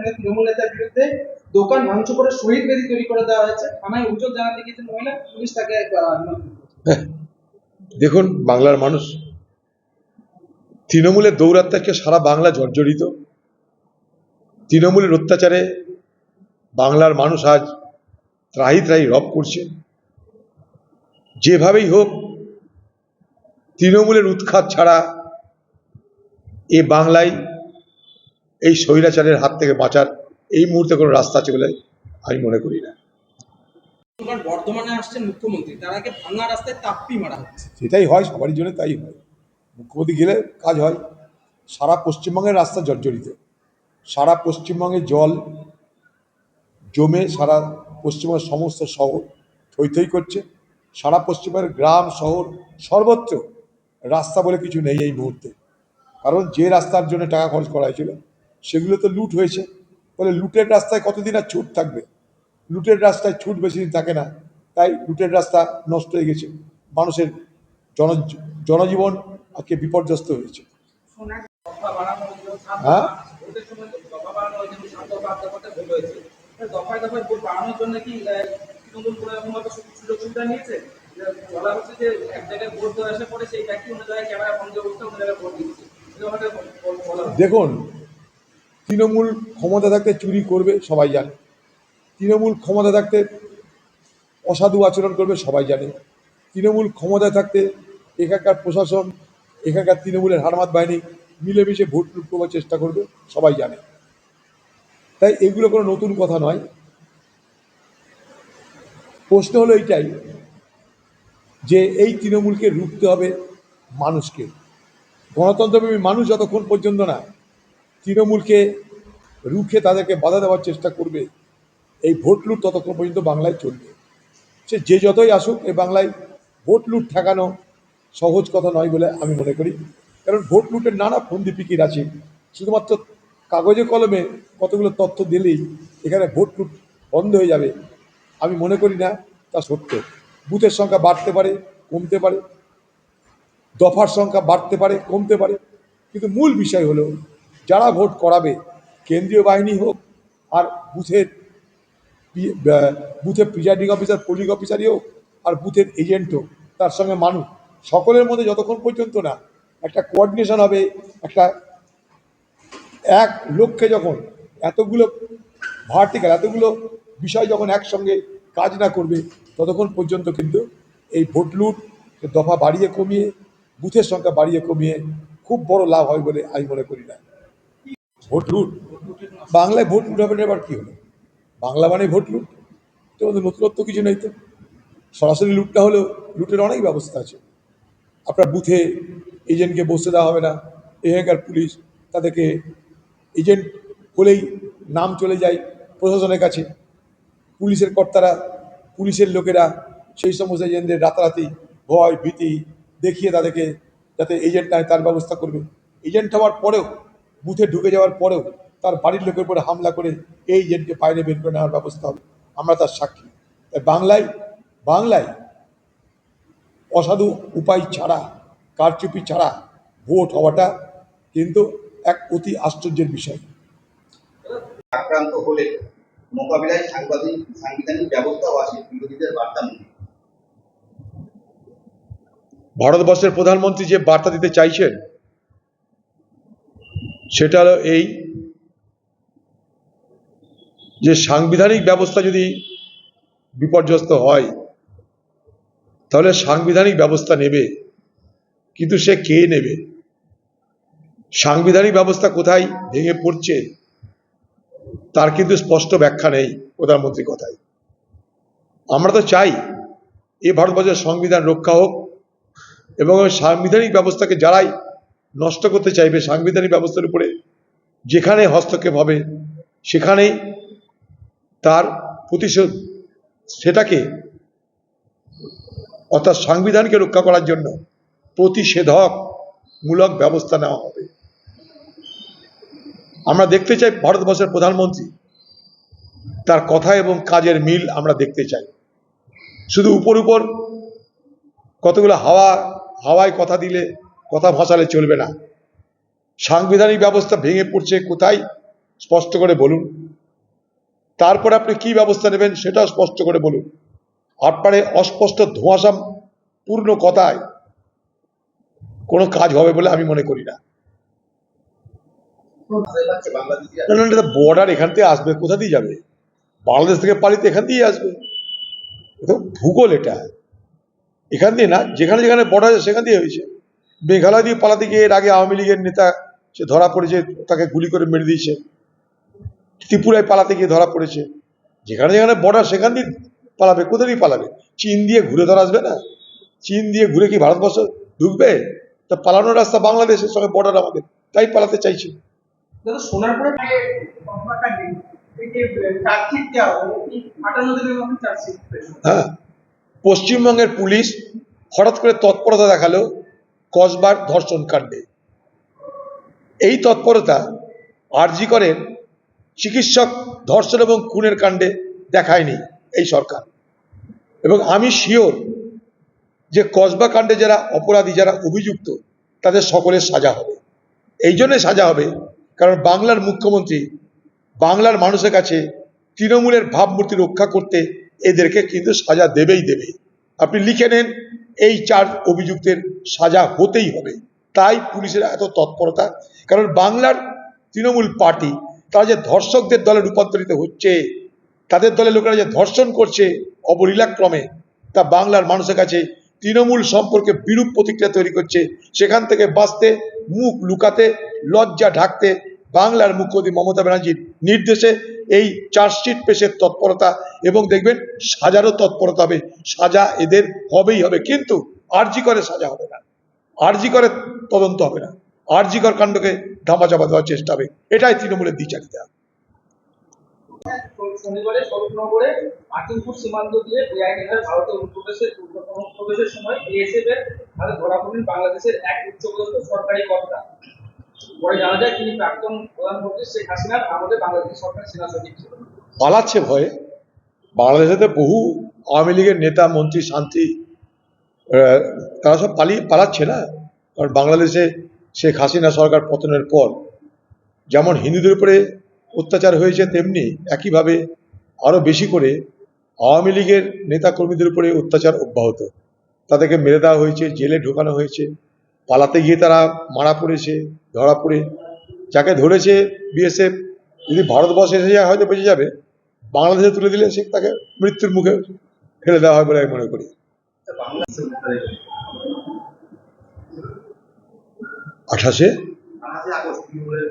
স্থানীয় তৃণমূল নেতার বিরুদ্ধে দোকান ভাঙচুর করে শহীদ বেদি তৈরি করে দেওয়া হয়েছে। থানায় অভিযোগ জানাতে গিয়েছেন মহিলা, পুলিশ তাকে দেখুন, বাংলার মানুষ তৃণমূলের দৌরাত্ম্যকে সারা বাংলা জর্জরিত। তৃণমূলের অত্যাচারে বাংলার মানুষ আজ ত্রাহি ত্রাহি রব করছে। যেভাবেই হোক তৃণমূলের উৎখাত ছাড়া এ বাংলায় এই স্বৈরাচারের হাত থেকে বাঁচার এই মুহূর্তে কোনো রাস্তা আছে বলে আমি মনে করি না। বর্ধমানে আসছেন মুখ্যমন্ত্রী, তার আগে ভাঙা রাস্তায় তাপ্পি মারা হচ্ছে। সেটাই হয়, সবারই জন্য তাই হয়। মুখ্যমন্ত্রী গেলে কাজ হয়। সারা পশ্চিমবঙ্গের রাস্তা জর্জরিত, সারা পশ্চিমবঙ্গে জল জমে সারা পশ্চিমবঙ্গের সমস্ত শহর থই থই করছে। সারা পশ্চিমবঙ্গের গ্রাম শহর সর্বত্র রাস্তা বলে কিছু নেই এই মুহূর্তে। কারণ যে রাস্তার জন্য টাকা খরচ করা হয়েছিল সেগুলো তো লুট হয়েছে। ফলে লুটের রাস্তায় কতদিন আর ছুট থাকবে? লুটের রাস্তায় ছুট বেশি দিন থাকে না, তাই লুটের রাস্তা নষ্ট হয়ে গেছে, মানুষের জনজীবন আজকে বিপর্যস্ত হয়েছে। হ্যাঁ, দেখুন, তৃণমূল ক্ষমতা থাকতে চুরি করবে সবাই জানে, তৃণমূল ক্ষমতা থাকতে অসাধু আচরণ করবে সবাই জানে, তৃণমূল ক্ষমতায় থাকতে এখানকার প্রশাসন, এখানকার তৃণমূলের হারমাত বাহিনী মিলেমিশে ভোট লুট করবার চেষ্টা করবে সবাই জানে। তাই এগুলো কোনো নতুন কথা নয়। প্রশ্ন হলো এইটাই যে এই তৃণমূলকে রুখতে হবে মানুষকে। গণতন্ত্রপ্রেমী মানুষ যতক্ষণ পর্যন্ত না তৃণমূলকে রুখে তাদেরকে বাধা দেওয়ার চেষ্টা করবে, এই ভোট লুট ততক্ষণ পর্যন্ত বাংলায় চলবে। সে যে যতই আসুক, এই বাংলায় ভোট লুট ঠেকানো সহজ কথা নয় বলে আমি মনে করি। কারণ ভোট লুটের নানা ফন্দি ফিকির আছে। শুধুমাত্র কাগজে কলমে কতগুলো তথ্য দিলেই এখানে ভোট লুট বন্ধ হয়ে যাবে আমি মনে করি না তা সত্য। বুথের সংখ্যা বাড়তে পারে, কমতে পারে, দফার সংখ্যা বাড়তে পারে, কমতে পারে, কিন্তু মূল বিষয় হলো যারা ভোট করাবে, কেন্দ্রীয় বাহিনী হোক আর বুথের প্রিজাইডিং অফিসার, পোলিং অফিসারই হোক আর বুথের এজেন্ট হোক, তার সঙ্গে মানুষ, সকলের মধ্যে যতক্ষণ পর্যন্ত না একটা কোঅর্ডিনেশন হবে, একটা এক লক্ষ্যে যখন এতগুলো ভার্টিক্যাল, এতগুলো বিষয় যখন একসঙ্গে কাজ না করবে, ততক্ষণ পর্যন্ত কিন্তু এই ভোট লুট দফা বাড়িয়ে কমিয়ে, বুথের সংখ্যা বাড়িয়ে কমিয়ে খুব বড় লাভ হয় বলে আমি মনে করি না। ভোট লুট, বাংলায় ভোট লুট হবে না, এবার কী হলো? বাংলা মানে ভোট লুট, তো আমাদের নতুনত্ব কিছু নেই। তো সরাসরি লুটটা হলেও লুটের অনেক ব্যবস্থা আছে। আপনার বুথে এজেন্টকে বসতে দেওয়া হবে না, এখানকার পুলিশ তাদেরকে এজেন্ট হলেই নাম চলে যায় প্রশাসনের কাছে, পুলিশের কর্তারা, পুলিশের লোকেরা সেই সমস্ত এজেন্টদের রাতারাতি ভয় ভীতি দেখিয়ে তাদেরকে যাতে এজেন্ট নয় তার ব্যবস্থা করবে। এজেন্ট হওয়ার পরেও, বুথে ঢুকে যাওয়ার পরেও তার বাড়ির লোকের উপরে হামলা করে এই এজেন্টকে বাইরে বের করে নেওয়ার ব্যবস্থা হবে। আমরা তার সাক্ষী। তাই বাংলায় অসাধু উপায় ছাড়া, কারচুপি ছাড়া ভোট হওয়াটা কিন্তু এক অতি আশ্চর্যের বিষয়। আক্রান্ত হলে মোকাবিলায় সাংবিধানিক ব্যবস্থাও আছে, বিরোধীদের বার্তা নেই। ভারতবর্ষের প্রধানমন্ত্রী যে বার্তা দিতে চাইছেন সেটা হলো এই যে সাংবিধানিক ব্যবস্থা যদি বিপর্যস্ত হয় তাহলে সাংবিধানিক ব্যবস্থা নেবে, কিন্তু সে কে নেবে? সাংবিধানিক ব্যবস্থা কোথায় ভেঙে পড়ছে তার কিন্তু স্পষ্ট ব্যাখ্যা নেই প্রধানমন্ত্রীর কথায়। আমরা তো চাই এই ভারতবর্ষের সংবিধান রক্ষা হোক এবং সাংবিধানিক ব্যবস্থাকে যারাই নষ্ট করতে চাইবে, সাংবিধানিক ব্যবস্থার উপরে যেখানে হস্তক্ষেপ হবে সেখানেই তার প্রতিশোধ, সেটাকে অর্থাৎ সংবিধানকে রক্ষা করার জন্য প্রতিষেধকমূলক ব্যবস্থা নেওয়া হবে। আমরা দেখতে চাই ভারতবর্ষের প্রধানমন্ত্রী তার কথা এবং কাজের মিল আমরা দেখতে চাই। শুধু উপর কতগুলো হাওয়ায় কথা দিলে, কথা ভাসালে চলবে না। সাংবিধানিক ব্যবস্থা ভেঙে পড়ছে কোথায় স্পষ্ট করে বলুন। তারপর আপনি কি ব্যবস্থা নেবেন সেটাও স্পষ্ট করে বলুন। আপনার এই অস্পষ্ট ধোঁয়াশা পূর্ণ কথায় কোনো কাজ হবে বলে আমি মনে করি না। বাংলাদেশিরা বর্ডার এখান থেকে আসবে, কোথা দিয়ে যাবে? বাংলাদেশ থেকে পালিত এখান দিয়ে আসবে। এটা ভূগোল, এটা এখান দিয়ে না, যেখানে যেখানে বর্ডার আছে সেখান দিয়ে হয়েছে। মেঘালয় দিয়ে পালাতে গিয়ে এর আগে আওয়ামী লীগের নেতা সে ধরা পড়েছে, তাকে গুলি করে মেরে দিয়েছে। ত্রিপুরায় পালাতে গিয়ে ধরা পড়েছে। যেখানে যেখানে বর্ডার সেখান দিয়ে পালাবে, কোথা দিয়ে পালাবে? চীন দিয়ে ঘুরে ধরা আসবে না? চীন দিয়ে ঘুরে কি ভারতবর্ষ ঢুকবে? তা পালানোর রাস্তা বাংলাদেশের সঙ্গে বর্ডার আমাদের, তাই পালাতে চাইছে। দাদা সোনারপুরে হত্যাকাণ্ডে এই যে চার্জশিট দেওয়া হলো, এই 58 দিনের মধ্যে চার্জশিট পেয়েছে। হ্যাঁ, পশ্চিমবঙ্গের পুলিশ হঠাৎ করে তৎপরতা দেখালো কসবার ধর্ষণ কাণ্ডে। এই তৎপরতা আরজি করেন চিকিৎসক ধর্ষণ এবং খুনের কাণ্ডে দেখায়নি এই সরকার। এবং আমি শিওর যে কসবা কাণ্ডে যারা অপরাধী, যারা অভিযুক্ত, তাদের সকলের সাজা হবে। এই জন্যে সাজা হবে কারণ বাংলার মুখ্যমন্ত্রী বাংলার মানুষের কাছে তৃণমূলের ভাবমূর্তি রক্ষা করতে এদেরকে কিন্তু সাজা দেবেই দেবে। আপনি লিখে নেন, এই 4 অভিযুক্তের সাজা হতেই হবে। তাই পুলিশের এত তৎপরতা, কারণ বাংলার তৃণমূল পার্টি তারা যে ধর্ষকদের দলে রূপান্তরিত হচ্ছে, তাদের দলের লোকেরা যে ধর্ষণ করছে অবলীলাক্রমে, তা বাংলার মানুষের কাছে তৃণমূল সম্পর্কে বিরূপ প্রতিক্রিয়া তৈরি করছে। সেখান থেকে বাঁচতে, মুখ লুকাতে, লজ্জা ঢাকতে বাংলার মুখ্যমন্ত্রী মমতা ব্যানার্জির নির্দেশে এই চার্জশিট পেশের তৎপরতা, এবং দেখবেন সাজারও তৎপরতা হবে। সাজা এদের হবেই হবে, কিন্তু আরজি করে সাজা হবে না, আরজি করে তদন্ত হবে না, আরজি কর কাণ্ডকে ধামাচাপা দেওয়ার চেষ্টা হবে। এটাই তৃণমূলের দ্বিচারিতা। শনিবারে স্বরূপনগরে মার্কিনপুর সীমান্ত দিয়ে বেআইনিভাবে ভারতে অনুপ্রবেশের সময় বিএসএফ এর হাতে ধরা পড়েন বাংলাদেশের এক উচ্চপদস্থ সরকারি কর্তা। পরে জানা যায় তিনি প্রাক্তন প্রধানমন্ত্রী শেখ হাসিনার আমলে বাংলাদেশ সরকারের সেনা সচিব ছিলেন। পালাচ্ছে ভয়ে। বাংলাদেশে বহু আওয়ামী লীগের নেতা, মন্ত্রী, শান্তি তারা সব পালাচ্ছে না। কারণ বাংলাদেশে শেখ হাসিনা সরকার পতনের পর যেমন হিন্দুদের উপরে অত্যাচার হয়েছে, তেমনি একইভাবে আরও বেশি করে আওয়ামী লীগের নেতা কর্মীদের উপরে অত্যাচার অব্যাহত। তাদেরকে মেরে দেওয়া হয়েছে, জেলে ঢোকানো হয়েছে, পালাতে গিয়ে তারা মারা পড়েছে, ধরা পড়ে। যাকে ধরেছে বিএসএফ, যদি ভারতবর্ষে এসে যায় হয়তো বেঁচে যাবে, বাংলাদেশে তুলে দিলে সে তাকে মৃত্যুর মুখে ফেলে দেওয়া হয় বলে আমি মনে করি। বাংলাদেশে 28 আগস্ট তৃণমূলের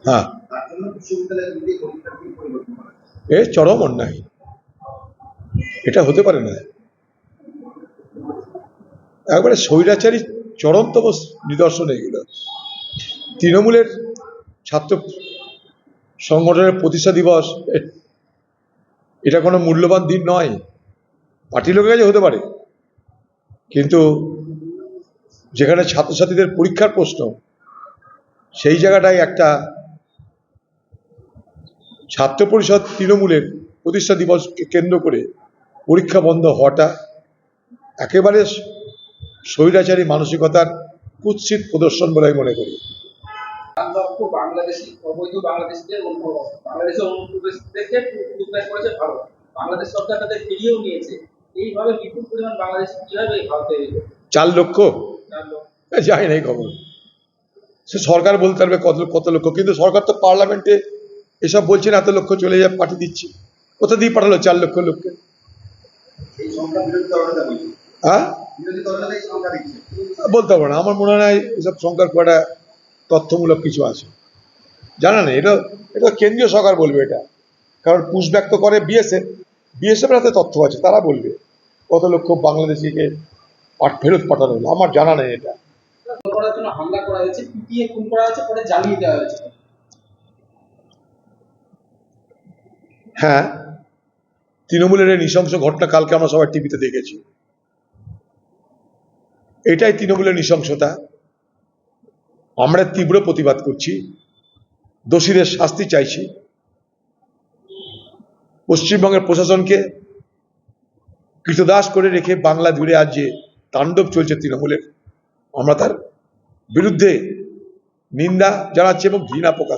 হ্যাঁ, তার জন্য বিশ্ববিদ্যালয়ের মধ্যে পরীক্ষার্থী পরিবর্তন করা এ চরম অন্যায়, এটা হতে পারে না। একবারে স্বৈরাচারী চরমতম নিদর্শন এগুলো। তৃণমূলের ছাত্র সংগঠনের প্রতিষ্ঠা দিবস, এটা কোনো মূল্যবান দিন নয়। পার্টির লোকের কাছে হতে পারে, কিন্তু যেখানে ছাত্রছাত্রীদের পরীক্ষার প্রশ্ন, সেই জায়গাটায় একটা ছাত্র পরিষদ তৃণমূলের প্রতিষ্ঠা দিবসকে কেন্দ্র করে পরীক্ষা বন্ধ হওয়াটা একেবারে স্বৈরাচারী মানসিকতার কুৎসিত প্রদর্শন বলে আমি মনে করি। বাংলাদেশি অবৈধ বাংলাদেশিদের বাংলাদেশে অনুপ্রবেশকে উদ্ধার করেছে ভারত। বাংলাদেশ সরকার তাদের ফিরিয়েও নিয়েছে। এইভাবে বিপুল পরিমাণ বাংলাদেশি কিভাবে ভারতে এলো? 4 লক্ষ যায় নাই খবর, সে সরকার বলতে পারবে কত লক্ষ। কিন্তু সরকার তো পার্লামেন্টে এসব বলছেন এত লক্ষ চলে যায়, পাঠিয়ে দিচ্ছি। কোথা দিয়ে পাঠালো 4 লক্ষ লোককে? এই সংখ্যা বিরোধী দলনেতা বলছে, হ্যাঁ, বিরোধী দলনেতা এই সংখ্যা দিচ্ছে। বলতে পারবো না, আমার মনে হয় এসব সংখ্যার খুব একটা তথ্যমূলক কিছু আছে, জানা নেই। এটা কেন্দ্রীয় সরকার বলবে এটা, কারণ পুষব্যাক তো করে বিএসএফ হাতে তথ্য আছে, তারা বলবে কত লক্ষ বাংলাদেশিকে ফেরত পাঠানো হলো। আমার জানা নেই এটা। করার জন্য হামলা করা হয়েছে, পিটিয়ে খুন করা হয়েছে, পরে জ্বালিয়ে দেওয়া হয়েছে। হ্যাঁ, তৃণমূলের এই নৃশংস ঘটনা কালকে আমরা সবাই টিভিতে দেখেছি। এটাই তৃণমূলের নৃশংসতা। আমরা তীব্র প্রতিবাদ করছি, দোষীদের শাস্তি চাইছি। পশ্চিমবঙ্গের প্রশাসনকে কৃতদাস করে রেখে বাংলা জুড়ে আজ যে তাণ্ডব চলছে তৃণমূলের, আমরা তার বিরুদ্ধে নিন্দা জানাচ্ছি এবং ঘৃণা প্রকাশ